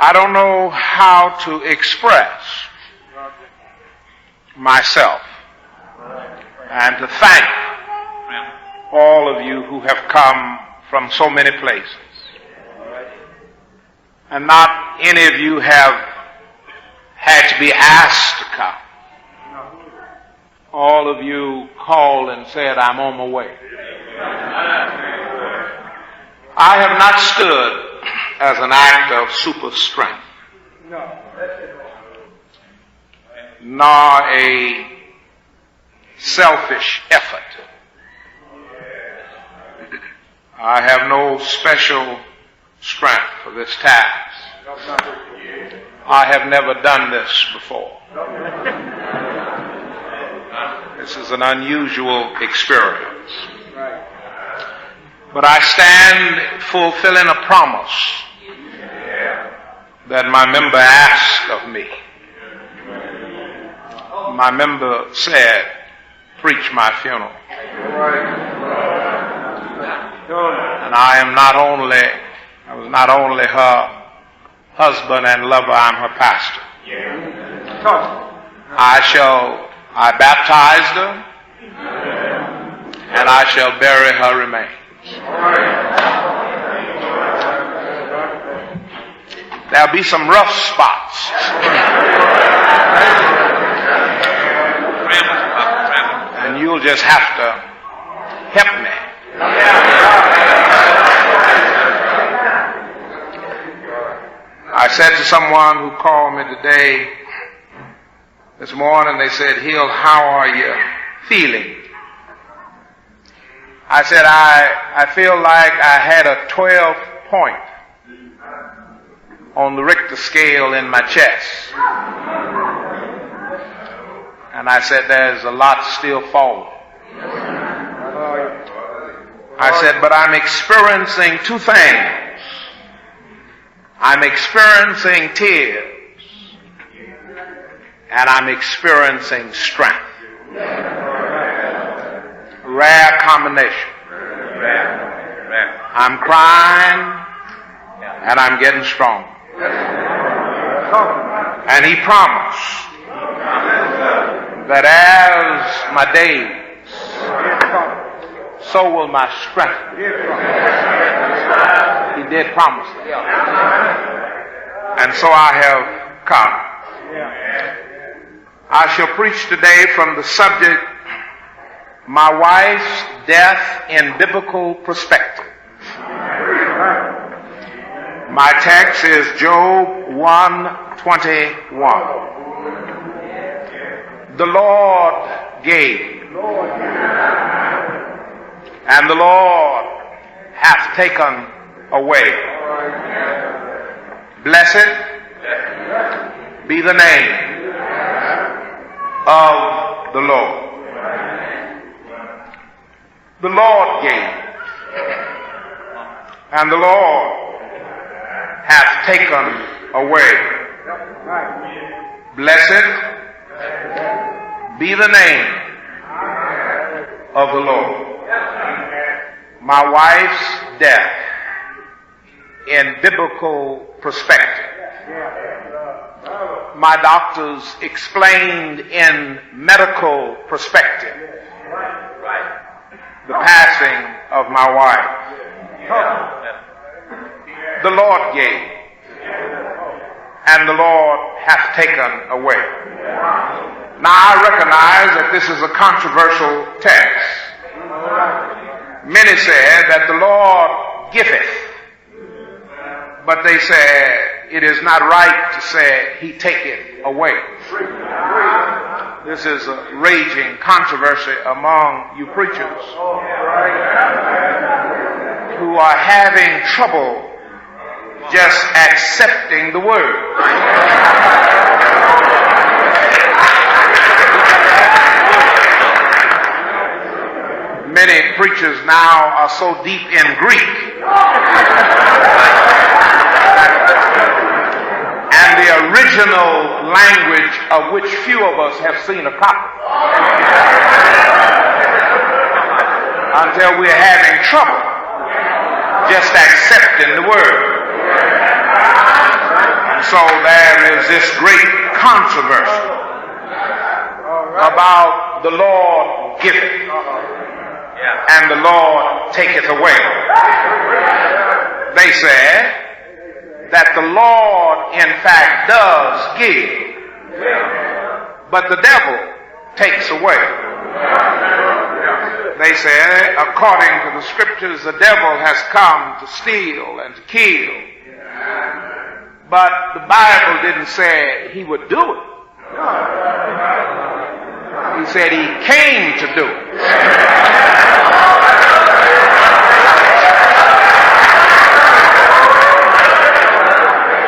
I don't know how to express myself and to thank all of you who have come from so many places. And not any of you have had to be asked to come. All of you called and said, I'm on my way. I have not stood as an act of super strength, nor a selfish effort. I have no special strength for this task. I have never done this before. This is an unusual experience. But I stand fulfilling a promise that my member asked of me. My member said, preach my funeral. And I was not only her husband and lover, I'm her pastor. I baptized her, and I shall bury her remains. There'll be some rough spots. And you'll just have to help me. I said to someone who called me today, this morning, they said, Hill, how are you feeling? I said, I feel like I had a 12 point on the Richter scale in my chest. And I said, there's a lot still falling. I said, but I'm experiencing two things. I'm experiencing tears, and I'm experiencing strength. Rare combination. I'm crying, and I'm getting strong. And he promised that as my days, so will my strength. He did promise that. And so I have come. I shall preach today from the subject, my wife's death in biblical perspective. My text is Job 1:21. The Lord gave, and the Lord hath taken away. Blessed be the name of the Lord. The Lord gave, and the Lord hath taken away. Blessed be the name of the Lord. My wife's death in biblical perspective. My doctors explained in medical perspective the passing of my wife. The Lord gave, and the Lord hath taken away. Now I recognize that this is a controversial text. Many said that the Lord giveth, but they said it is not right to say he taketh away. This is a raging controversy among you preachers who are having trouble just accepting the word. Many preachers now are so deep in Greek and the original language of which few of us have seen a copy until we're having trouble just accepting the word. so there is this great controversy about the Lord giveth and the Lord taketh away. They said that the Lord in fact does give, but the devil takes away. They said, according to the scriptures, the devil has come to steal and to kill. But the Bible didn't say he would do it. He said he came to do it.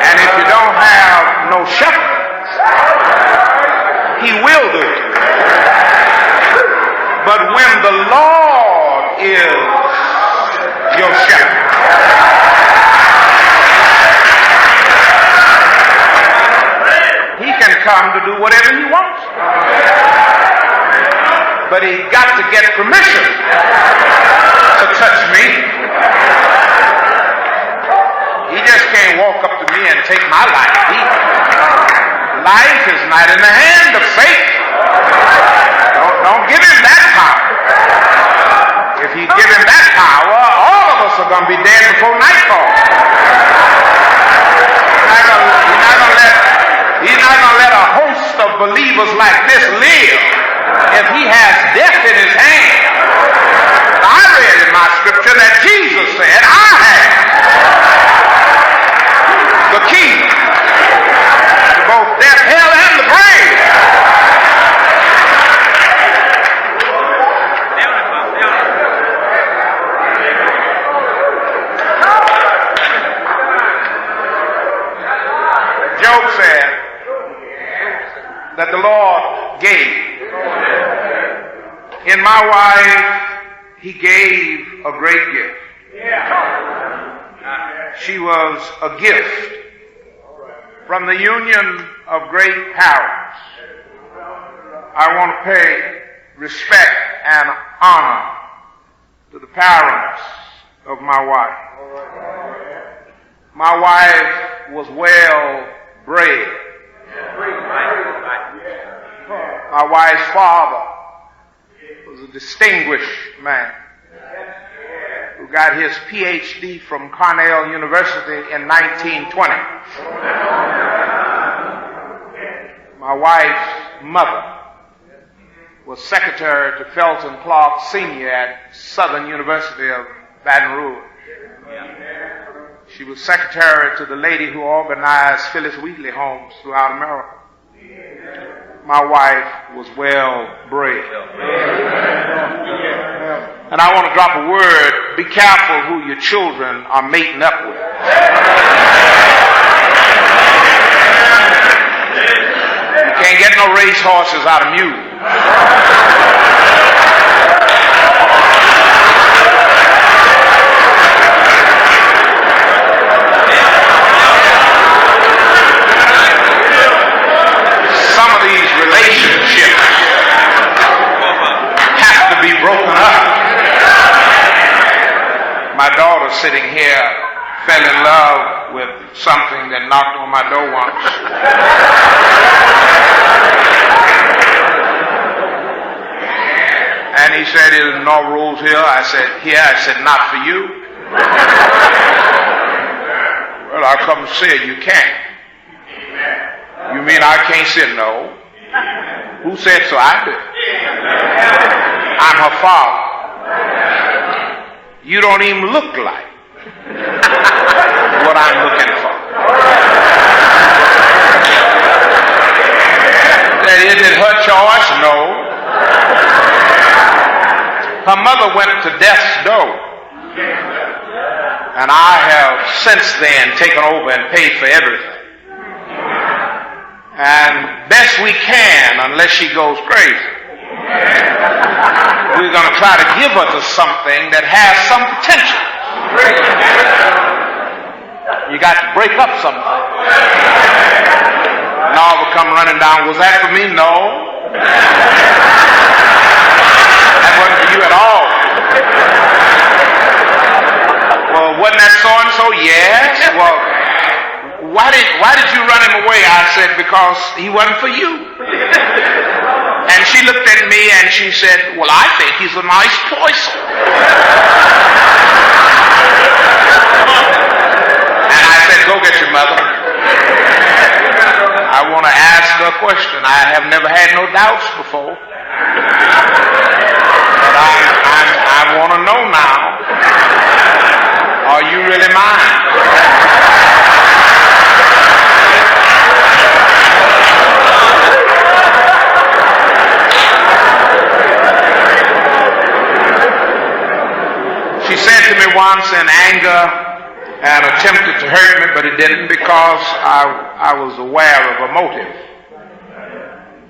And if you don't have no shepherds, he will do it. But when the Lord is your shepherd, he can come to do whatever he wants. But he got to get permission to touch me. He just can't walk up to me and take my life. Life is not in the hand of Satan. Don't give him that power. If you give him that power, all of us are going to be dead before nightfall. He's not going to let a host of believers like this live if he has death in his hand. I read in my scripture that Jesus said, I have the key to both death, hell, and the grave. Job said that the Lord gave. In my wife, he gave a great gift. She was a gift from the union of great powers. I want to pay respect and honor to the parents of my wife. My wife was well bred. My wife's father was a distinguished man who got his PhD from Cornell University in 1920. My wife's mother was secretary to Felton Clark Sr. at Southern University of Baton Rouge. She was secretary to the lady who organized Phyllis Wheatley homes throughout America. My wife was well bred. And I want to drop a word. Be careful who your children are mating up with. You can't get no race horses out of mules. Relationships have to be broken up. My daughter sitting here fell in love with something that knocked on my door once. And he said, "Is North Rose here?" I said, "Here." I said, "Not for you." "Well, I'll come see it." "You can't." "You mean I can't sit?" "No." "Who said so?" "I did." "I'm her father." "You don't even look like what I'm looking for." "Is it her choice?" "No." Her mother went to death's door, and I have since then taken over and paid for everything. And best we can, unless she goes crazy, we're going to try to give her to something that has some potential. You got to break up something. Now will come running down. "Was that for me?" "No." "That wasn't for you at all." "Well, wasn't that so-and-so?" "Yes." "Well, why did you run him away? I said, because he wasn't for you. And she looked at me and she said, well, I think he's a nice person. And I said, go get your mother. I want to ask her a question. I have never had no doubts before. But I want to know now. Are you really mine? She said to me once in anger and attempted to hurt me, but it didn't because I was aware of a motive.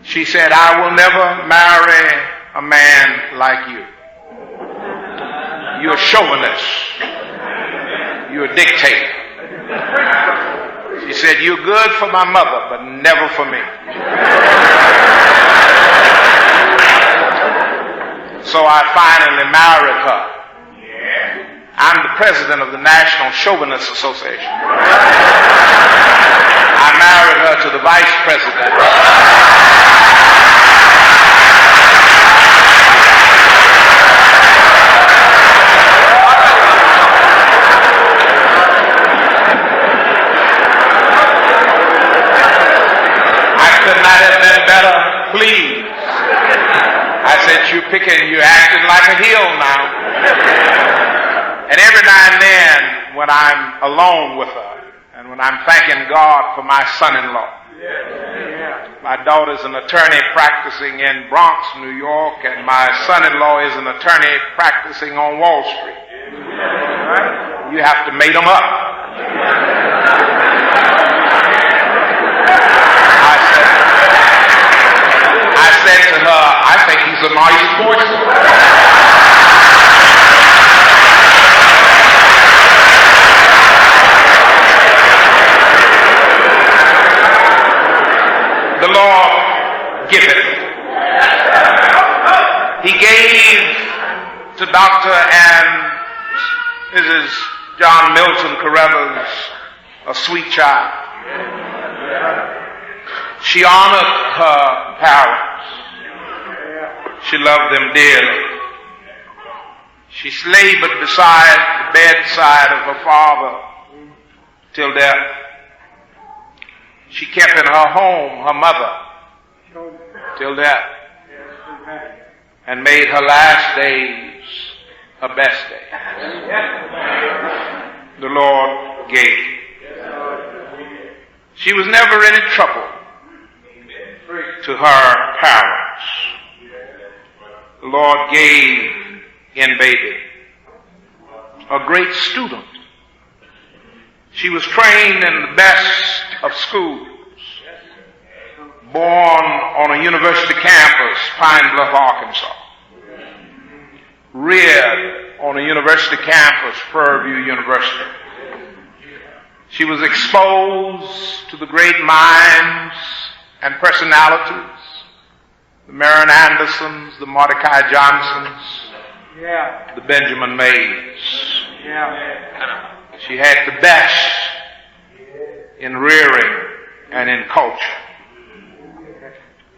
She said, I will never marry a man like you. You're a chauvinist. You're a dictator. She said, you're good for my mother, but never for me. So I finally married her. I'm the president of the National Chauvinist Association. I married her to the vice president. I could not have been better pleased. I said, you're acting like a hill now. And every now and then, when I'm alone with her, and when I'm thanking God for my son-in-law, my daughter's an attorney practicing in Bronx, New York, and my son-in-law is an attorney practicing on Wall Street. You have to mate them up. I said to her, I think he's a nice person. The Lord giveth. He gave to Dr. and Mrs. John Milton Carruthers a sweet child. She honored her parents. She loved them dearly. She labored beside the bedside of her father till death. She kept in her home her mother till death and made her last days her best days. The Lord gave. She was never any trouble to her parents. The Lord gave in baby. A great student. She was trained in the best of schools. Born on a university campus, Pine Bluff, Arkansas. Reared on a university campus, Prairie View University. She was exposed to the great minds and personalities, the Marian Andersons, the Mordecai Johnsons, the Benjamin Mays. She had the best in rearing and in culture.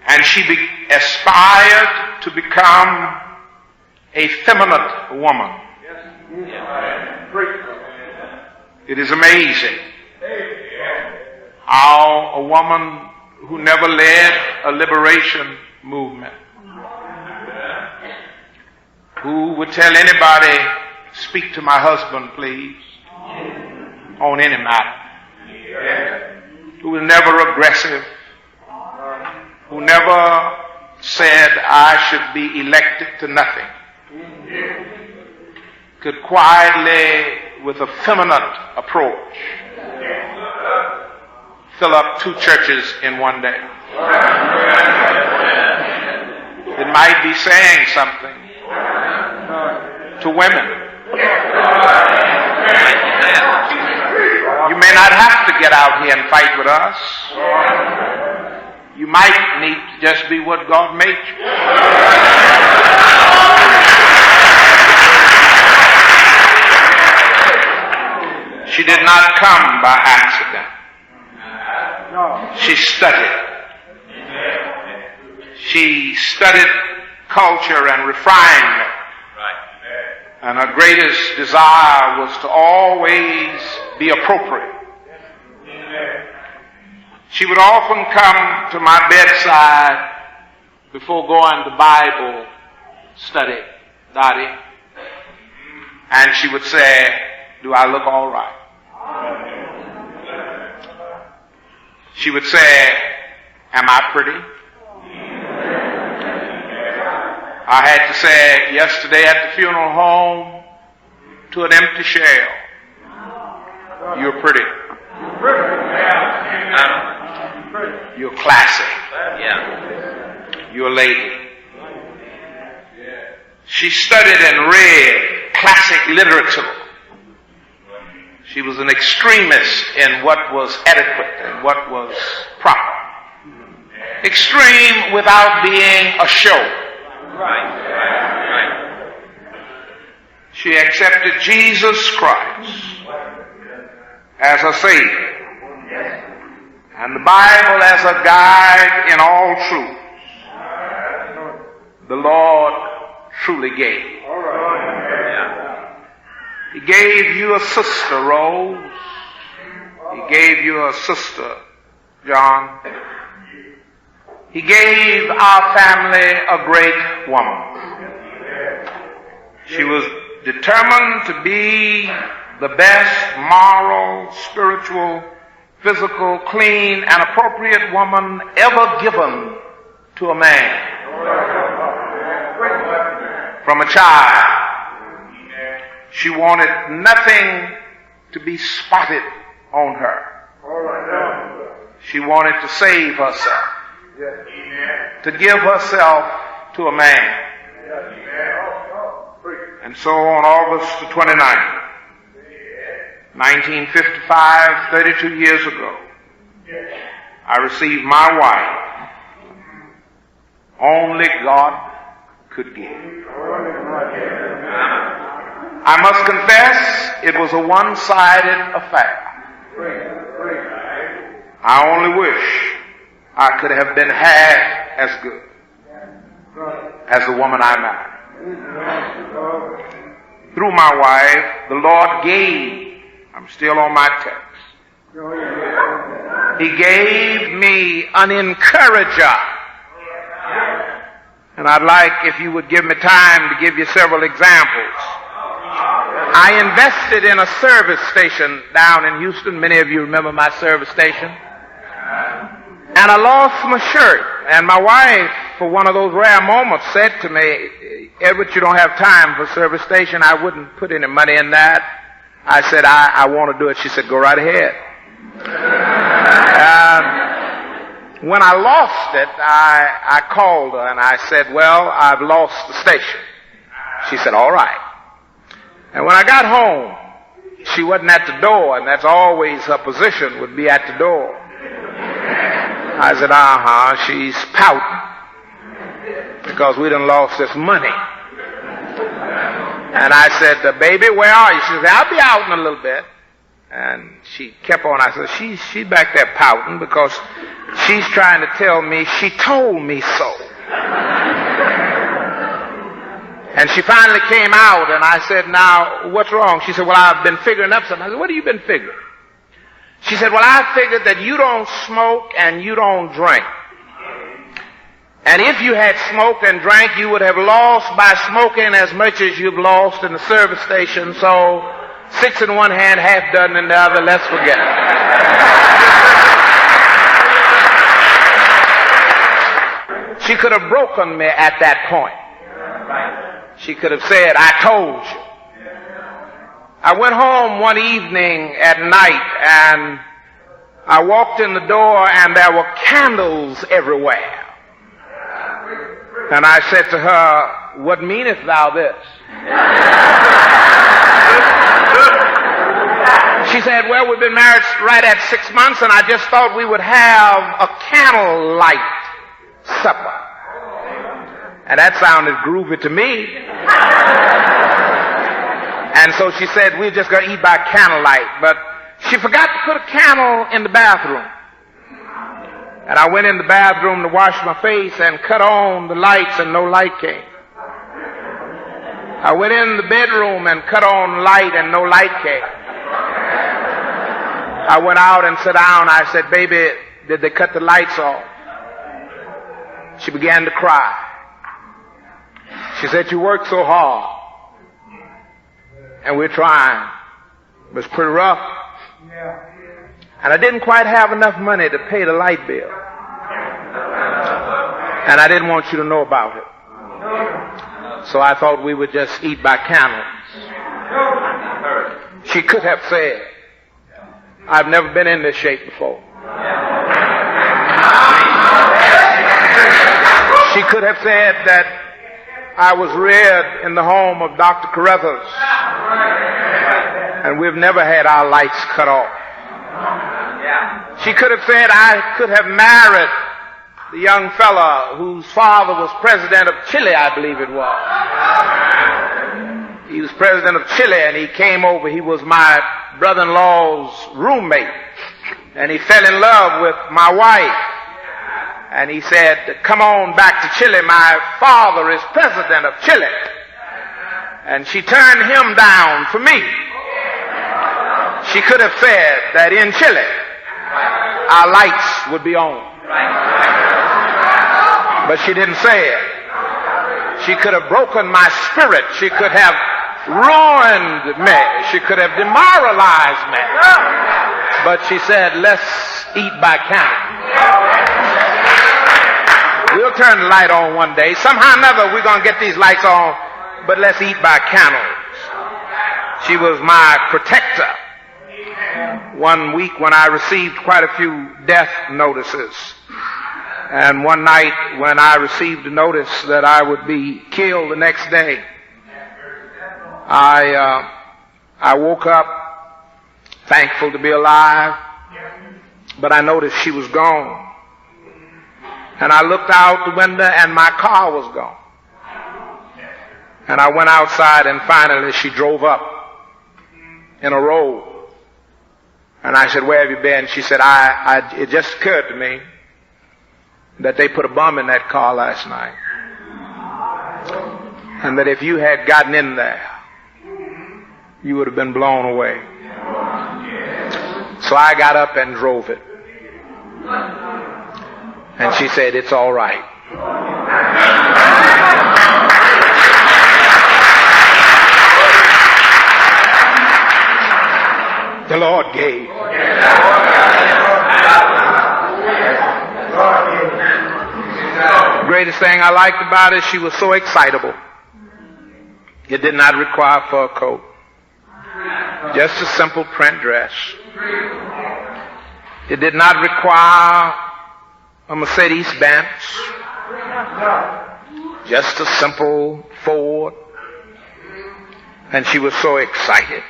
And she aspired to become a feminine woman. It is amazing how a woman who never led a liberation movement, who would tell anybody, speak to my husband, please, on any matter, who was never aggressive, who never said I should be elected to nothing, could quietly, with a feminine approach, fill up 2 churches in one day. It might be saying something to women. You may not have to get out here and fight with us. You might need to just be what God made you. She did not come by accident. She studied. She studied culture and refinement. And her greatest desire was to always be appropriate. She would often come to my bedside before going to Bible study, Dottie, and she would say, "Do I look all right?" She would say, "Am I pretty?" I had to say yesterday at the funeral home to an empty shell, "You're pretty. You're classy. You're a lady." She studied and read classic literature. She was an extremist in what was adequate and what was proper. Extreme without being a show. She accepted Jesus Christ as her Savior and the Bible as a guide in all truths. The Lord truly gave. He gave you a sister, Rose. He gave you a sister, John. He gave our family a great woman. She was determined to be the best moral, spiritual, physical, clean, and appropriate woman ever given to a man. From a child, she wanted nothing to be spotted on her. She wanted to save herself, to give herself to a man. And so on August the 29th, 1955, 32 years ago, I received my wife. Only God could give. I must confess, it was a one-sided affair. I only wish I could have been half as good as the woman I married. Through my wife, the Lord gave, I'm still on my text, He gave me an encourager. And I'd like, if you would give me time, to give you several examples. I invested in a service station down in Houston. Many of you remember my service station. And I lost my shirt. And my wife, for one of those rare moments, said to me, "Edward, you don't have time for service station. I wouldn't put any money in that." I said, I want to do it. She said, "Go right ahead." When I lost it, I called her and I said, "Well, I've lost the station." She said, "All right." And when I got home, she wasn't at the door, and that's always her position, would be at the door. I said, she's pouting because we done lost this money. And I said, "Baby, where are you?" She said, "I'll be out in a little bit." And she kept on. I said, she's back there pouting because she's trying to tell me she told me so. And she finally came out, and I said, "Now, what's wrong?" She said, "Well, I've been figuring up something." I said, "What have you been figuring?" She said, "Well, I figured that you don't smoke and you don't drink. And if you had smoked and drank, you would have lost by smoking as much as you've lost in the service station. So 6 in one hand, half dozen in the other. Let's forget it." She could have broken me at that point. She could have said, "I told you." I went home one evening at night and I walked in the door and there were candles everywhere. And I said to her, "What meaneth thou this?" She said, "Well, we've been married right at 6 months and I just thought we would have a candlelight supper." And that sounded groovy to me. And so she said, "We're just going to eat by candlelight." But she forgot to put a candle in the bathroom. And I went in the bathroom to wash my face and cut on the lights and no light came. I went in the bedroom and cut on light and no light came. I went out and sat down. I said, baby, did they cut the lights off? She began to cry. She said, you work so hard. And we're trying. It was pretty rough. And I didn't quite have enough money to pay the light bill. And I didn't want you to know about it. So I thought we would just eat by candles. She could have said, I've never been in this shape before. She could have said that I was reared in the home of Dr. Carruthers, and we've never had our lights cut off. She could have said I could have married the young fella whose father was president of Chile, I believe it was. He was president of Chile, and he came over. He was my brother-in-law's roommate, and he fell in love with my wife. And he said, come on back to Chile. My father is president of Chile. And she turned him down for me. She could have said that in Chile, our lights would be on. But she didn't say it. She could have broken my spirit. She could have ruined me. She could have demoralized me. But she said, let's eat by candle. We'll turn the light on one day. Somehow or another, we're going to get these lights on, but let's eat by candles. She was my protector. One week when I received quite a few death notices, and one night when I received a notice that I would be killed the next day, I woke up thankful to be alive, but I noticed she was gone. And I looked out the window and my car was gone. And I went outside and finally she drove up in a row. And I said, where have you been? She said, it just occurred to me that they put a bomb in that car last night. And that if you had gotten in there, you would have been blown away. So I got up and drove it. And she said, it's all right. The Lord gave. The greatest thing I liked about it, she was so excitable. It did not require a fur coat. Just a simple print dress. It did not require a Mercedes Benz. Just a simple Ford. And she was so excited.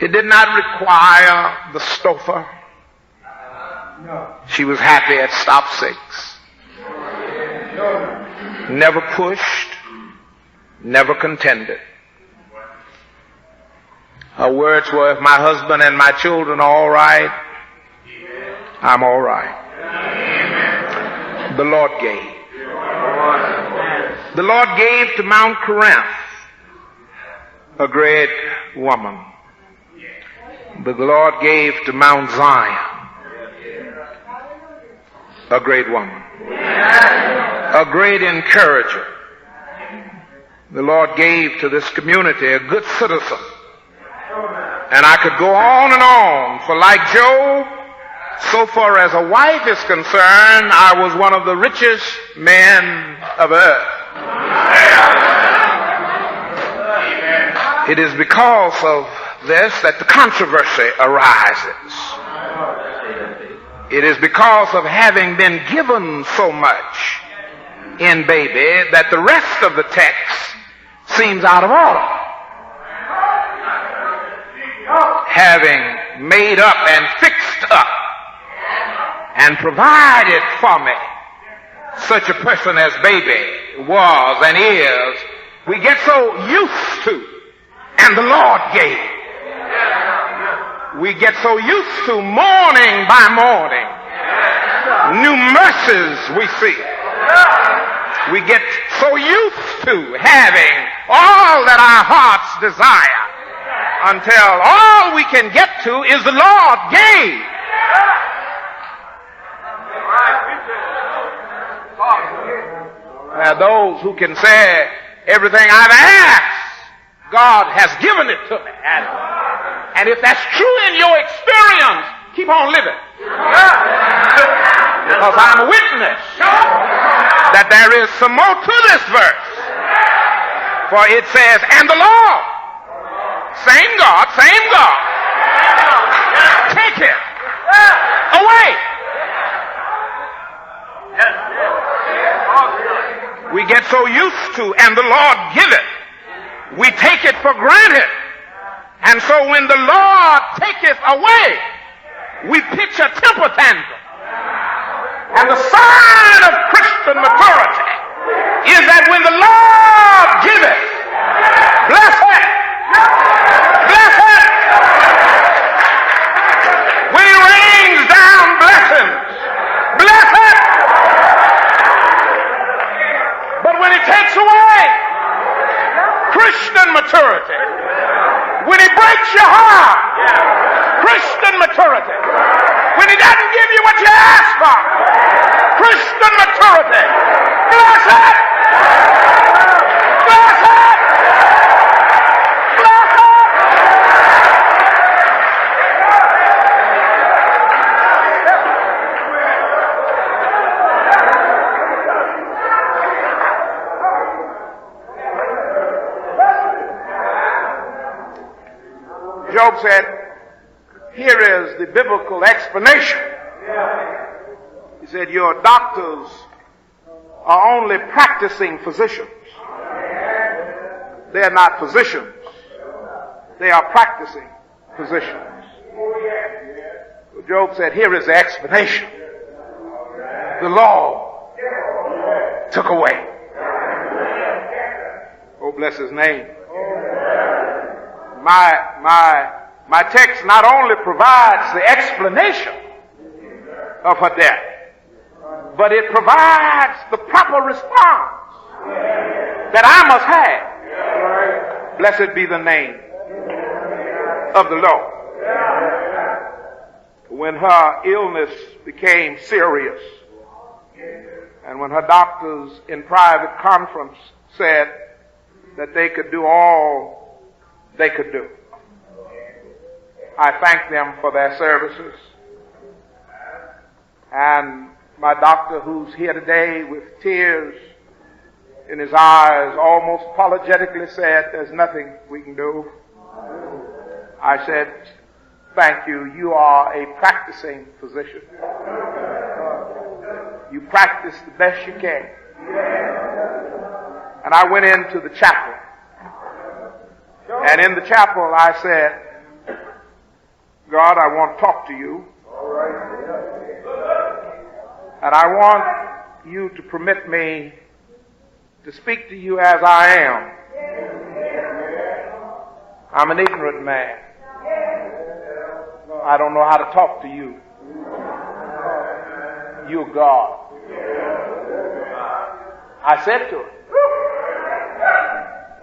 It did not require the stouffer. She was happy at stop 6. Never pushed, never contended. Her words were, if my husband and my children are all right, I'm all right. The Lord gave. The Lord gave to Mount Corinth a great woman. The Lord gave to Mount Zion a great woman. A great encourager. The Lord gave to this community a good citizen. And I could go on and on, for like Job, so far as a wife is concerned, I was one of the richest men of earth. It is because of this that the controversy arises. It is because of having been given so much in baby that the rest of the text seems out of order. Having made up and fixed up and provided for me such a person as baby was and is, we get so used to, and the Lord gave. We get so used to morning by morning new mercies we see. We get so used to having all that our hearts desire until all we can get to is the Lord gave. There are those who can say, everything I've asked, God has given it to me. And if that's true in your experience, keep on living. Because I'm a witness that there is some more to this verse. For it says, and the Lord, same God, take it away. We get so used to, and the Lord give it. We take it for granted. And so when the Lord taketh away, we pitch a temper tantrum. And the sign of Christian maturity is that when the Lord giveth, bless it. When he rains down blessings, bless it. But when he takes away, Christian maturity. When he breaks your heart, Christian maturity. When he doesn't give you what you ask for, Christian maturity. Bless it! Bless it! Bless it! Job said, here is the biblical explanation. He said, your doctors are only practicing physicians. They are not physicians. They are practicing physicians. So Job said, here is the explanation. The Lord took away. Oh, bless his name. My text not only provides the explanation of her death, but it provides the proper response that I must have. Blessed be the name of the Lord. When her illness became serious, and when her doctors in private conference said that they could do all they could do, I thank them for their services. And my doctor, who's here today with tears in his eyes, almost apologetically said, there's nothing we can do. I said, thank you. You are a practicing physician. You practice the best you can. And I went into the chapel. And in the chapel I said, God, I want to talk to you. And I want you to permit me to speak to you as I am. I'm an ignorant man. I don't know how to talk to you. You're God. I said to him,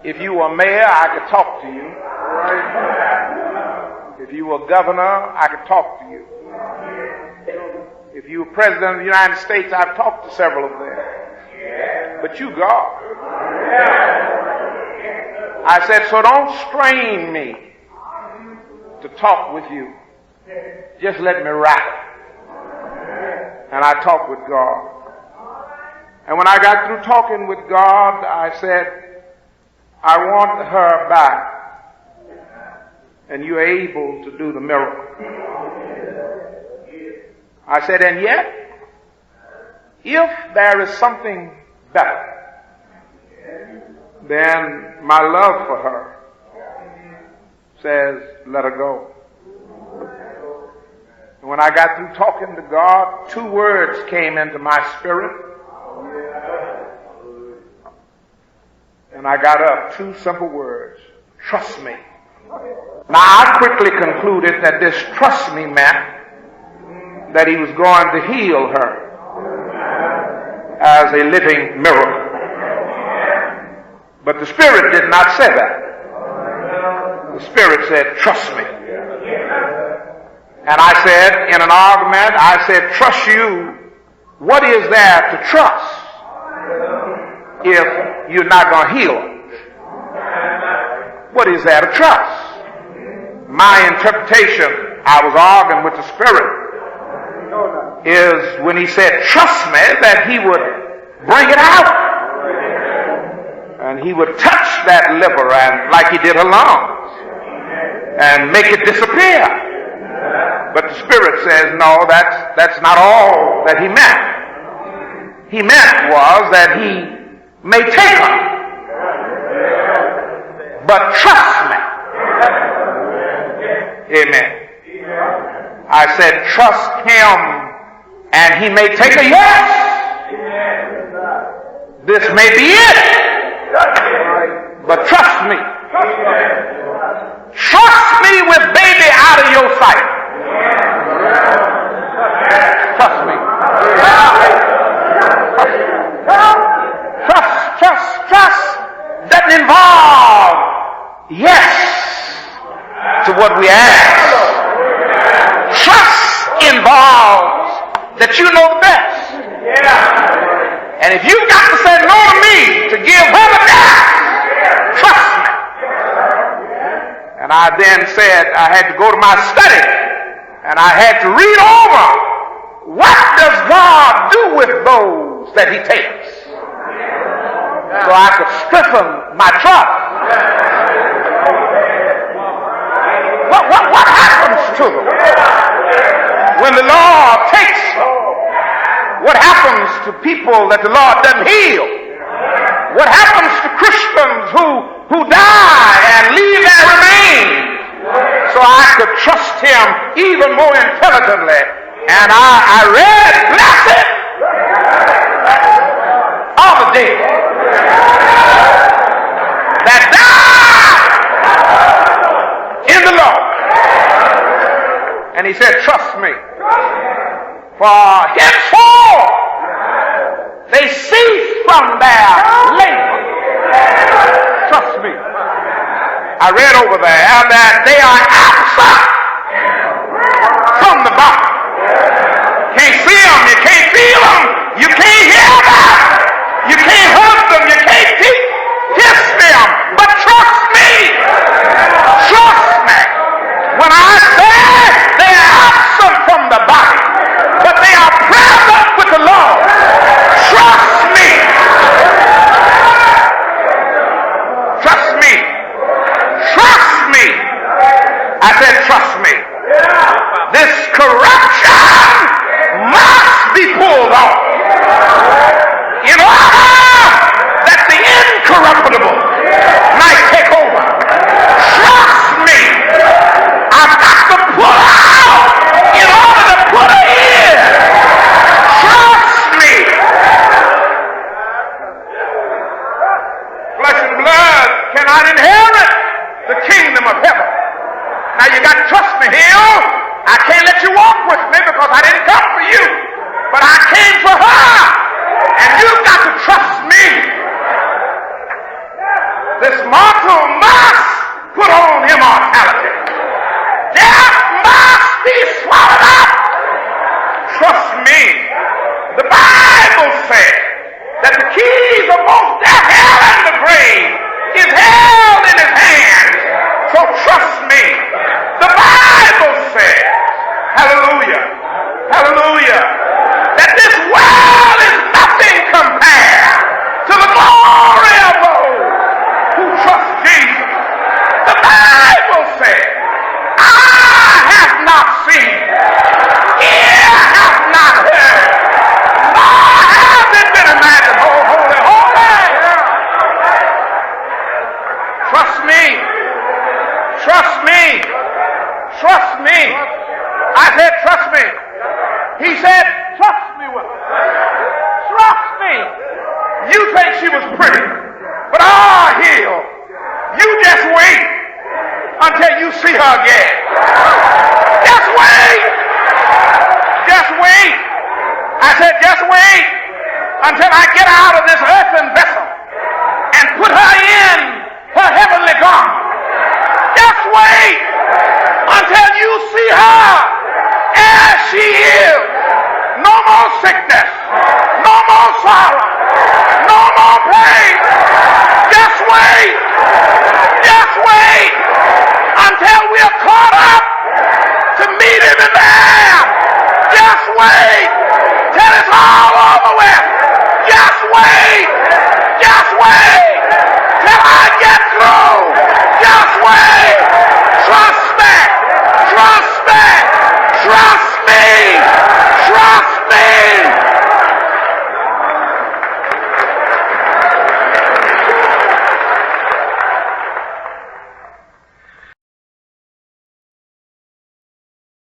if you were mayor, I could talk to you. If you were governor, I could talk to you. If you were president of the United States, I've talked to several of them. But you, God. I said, so don't strain me to talk with you. Just let me rattle. And I talked with God. And when I got through talking with God, I said, I want her back. And you're able to do the miracle. I said, and yet, if there is something better than my love for her, says, let her go. And when I got through talking to God, 2 words came into my spirit. And I got up, 2 simple words. Trust me. Now I quickly concluded that this trust me meant that he was going to heal her. as a living miracle. But the Spirit did not say that. The Spirit said, trust me. And I said, in an argument, I said, trust you. What is there to trust if you're not going to heal them? What is there to trust? My interpretation, I was arguing with the Spirit, is when he said, trust me, that he would bring it out. And he would touch that liver and like he did her lungs and make it disappear. But the Spirit says, no, that's not all that he meant. He meant was that he may take her, but trust me. Amen. I said, trust him and he may take her. Yes. This may be it. But trust me. Trust me with baby out of your sight. Trust me. Trust doesn't involve yes to what we ask. Trust involves that you know the best. And if you've got to say no to me to give her the best, trust me. And I then said I had to go to my study and I had to read over what does God do with those that he takes, so I could strengthen my trust. What happens to them when the Lord takes them? What happens to people that the Lord doesn't heal? What happens to Christians who die and leave their remains? So I could trust him even more intelligently. And I read, blessed are the dead that die in the Lord. And he said, trust me. For henceforth they cease from their labor. Trust me. I read over there that they are absent from the body. Can't see them, you can't feel them, you can't hear them, you can't hug them, you can't kiss them. But trust me. Trust me. When I say they are absent from the body, but they are present with the Lord. Trust me. Trust me. Trust me. I said, trust me. This corruption must be pulled off in order that the incorruptible might take over. Trust me. I've got to pull out in order to put her in. Trust me. Flesh and blood cannot inherit the kingdom of heaven. Now you got to trust me here. I can't let you walk with me because I didn't come for you, but I came for her. And you've got to trust me. This mortal must put on immortality. Death must be swallowed up. Trust me. The Bible says that the keys of both death, hell, and the grave is held in his hands. So trust me. The Bible says, hallelujah, hallelujah, that this world is nothing compared to the glory of those who trust Jesus. The Bible says, eye have not seen, ear have not heard, nor has it been imagined. Oh, holy, holy. Trust me. Trust me. Trust me. I said, trust me. He said, trust me with her. Trust me. You think she was pretty, but heal. You just wait until you see her again. Just wait. Just wait. I said, just wait until I get out of this earthen vessel and put her in her heavenly garment. Just wait until you see her as she is. No more sickness, no more sorrow, no more pain. Just wait. Just wait until we're caught up to meet him in the air. Just wait till it's all over with. Just wait. Just wait till I get through. Just wait. Trust me. Trust